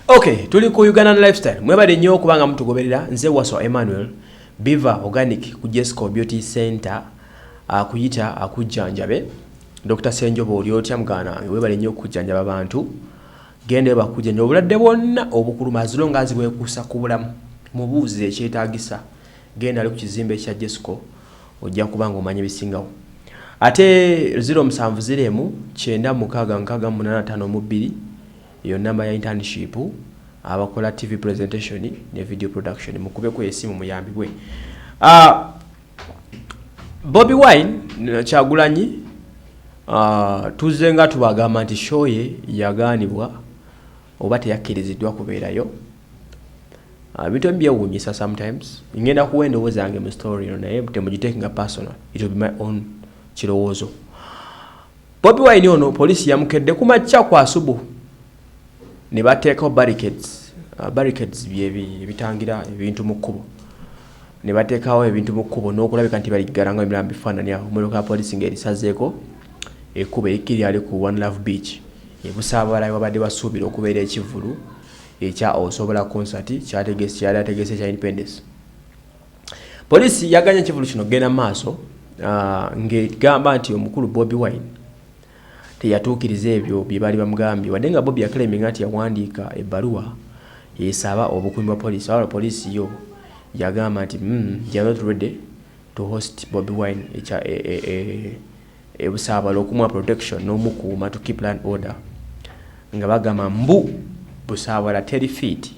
Okay, tuli ku Ugandan lifestyle. Mwebale nnyo okubanga mutugoberera. Nze Waso Emmanuel Biva Organic ku Jesco Beauty Center akuyita akujjanjabe. Dr. Senjobo oli otya mugana wange webale nnyo okujjanjaba abantu. Gende bakujjanja obulwadde bwonna obukuluma azilonga azibwekuusa ku bulamu. Mubuuze ekyetaagisa. Genda ali ku kizimbe kya Jesco ojja kubanga omanye bisingawo. Ate 0709 96685 iyo namba ya internship abakola TV presentation ne video production mukube ku esimu muyambibwe. Bobby Wine Kyagulanyi tuzenga tubagamba nti show ye yaganibwa oba teyakkiriziddwa kubeerayo. Bintu byewuunyisa sometimes. Ngenda kuwenda owozange mu story naye temugitekinga personal. It will be my own kirowoozo. Bobby Wine ono polisi yamukedde kumakya kwa asubu ne bateekawo barricades bitangira ebintu mu kkubo. Ne bateekawo ebintu mu kkubo n'okulabika nti baliggalanga emirambo bifaananyi awo. Emmotoka ya polisi ng'erisazeeko ekkubo ekiri ali ku One Love Beach. Ebusaabala wabadde basuubira okubeera ekivvulu ekya Osobola concert kyali ategese kya Independence. Polisi yaganya ekivvulu kino genda maaso ng'egamba nti omukulu Bobby Wine teyatuukiriza ebyo bye bali bamugambye wadde nga Bobby yakleminga nti yawandiika ebbaluwa yesaba obukuumi bwa polisi. Awo polisi yo yagamba nti they are not ready to host Bobby Wine ebusaabala okumuwa protection n'omukuuma to keep land order nga bagamba mbu busaabala 30 feet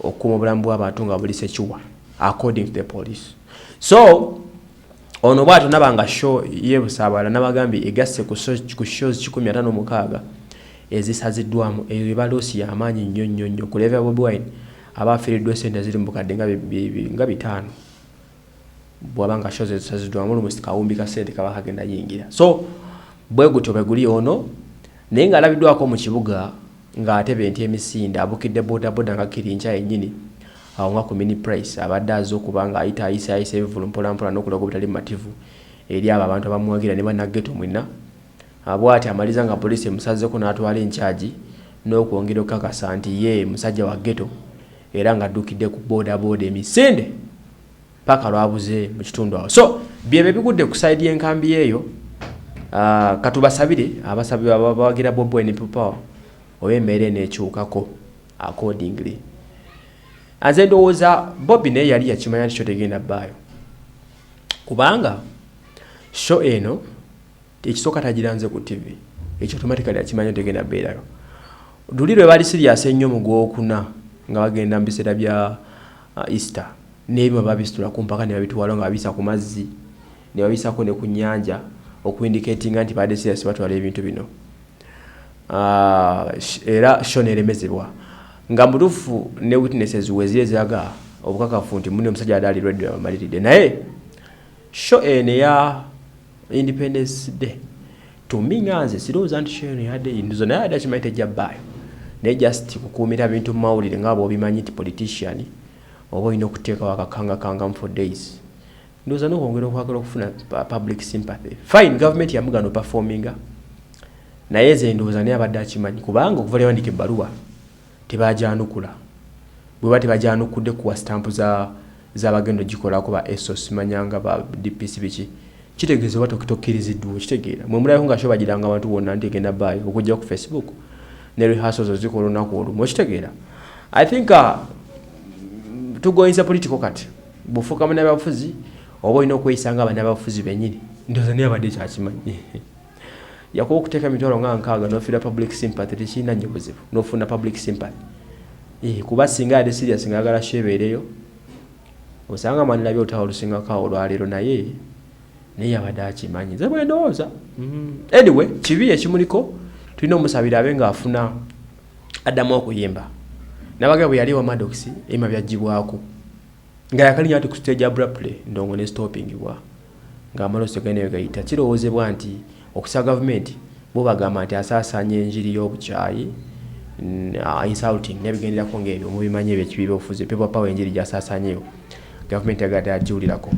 okuuma obulamu bw'abantu nga buli sekiwa according to the police. So ono bwato nabanga show ye busaabala nabagambye egasse ku shows 156 ezisaziddwamu ebalosi y'amaanyi nnyo ku level Bobby Wine abafiiriddwa sente ziri mu bukadde nga bitano bwabanga shows ezisaziddwamu almost kawumbi ka sente kaba kagenda yingira. So bwe gutyo bwe guli ono naye nga alabiddwako mu kibuga ng'atebe enti emisinde abukidde bodaboda nga Kirincha yennyini awo nga ku mini price abadde aza okubanga ayita ebivulu mpolampola n'okulaga obutali mativu eri abo abantu abamuwagira ne bannaggeto mwenna. Bw'ati amaliza nga poliisi emusazeeko n'atwala enkyagi n'okwongera okukakasa nti ye musajja wa ghetto era ng'addukidde ku bodaboda emisinde paka lwabuze mu kitundu awo. So byebyo bigudde ku side y'enkambi eyo. Katubasabire abasabibwa abawagira Bobby Wine Power oba embeera eneekyukako accordingly. Anze ndowooza Bobby naye yali yakimanya nti kyo tegenda bbaayo kubanga show eno ekisooka tagiranze ku TV ekyo automatically akimanya tegenda bbeerayo. Luli lwe bali serious ennyo mu Gwokuna nga bagenda mu biseera bya Easter n'ebyo babisitula ku mpaka ne babitwala nga babisa ku mazzi ne babisako ne ku nnyanja okuindicatinga nti badde serious batwala ebintu bino. Era show neremezebwa nga mutufu ne witnesses wezire zaga obukakafu nti muno omusajja adali ready amaliride naye show ene ya Independence Day tuminganze siroza nti show ene yadde induzo naye adachi maite jabbayo ne just kukumira bintu mawulire ngabo obimanyi ti politician obo ino kuteeka wakakanga for days ndoza no kwongera okwagala okufuna public sympathy. Fine, government yamugano performinga naye ze ndoza ne abadde akimanyi kubanga okuva lewandika ebbaluwa tebajanukula bwe bati bajanukudde kuwa stamp z'abagendo gikolako ba ESOS manyanga ba DPC biki kitegeeza bato kitokiriziddwa kitegeera mwe mulayo nga shoba giranga abantu bonna nti egenda bayo okujja ku Facebook ne rehearsals zikola olunaku olumu kitegeera. I think tugoyinza political kati bufuka mu n'abafuzi oba olina okweyisanga abanyabafuzi bennyini ndoza niyo abadde kyakimanyi yakuba okuteeka emitwalo nga nkaaga n'ofiira public sympathy tekirina nnyo buzibu n'ofuna public sympathy kuba singa yadde serious nga yagala shebeereyo osanga manirabye olutawo olusingako olwaleero naye yabadde akimanyi nze bwe ndowooza. Anyway kibi ekimuliko tulina omusabira abe ng'afuna addamu okuyimba nabaga bwe yali wa Maddox ema byagibwako nga yakalinya ati ku stage abruptly ndongo ne stoppingibwa ng'amalosi ganeyo gayita kirowoozebwa nti okusa government bo bagamba nti asaasaanya enjiri y'obukyayi insulting n'ebigenderako ng'ebyo mubimanyi ebyo ekibi byobufuzi people power enjiri gyasaasaanyeyo government yagadde agiwulirako.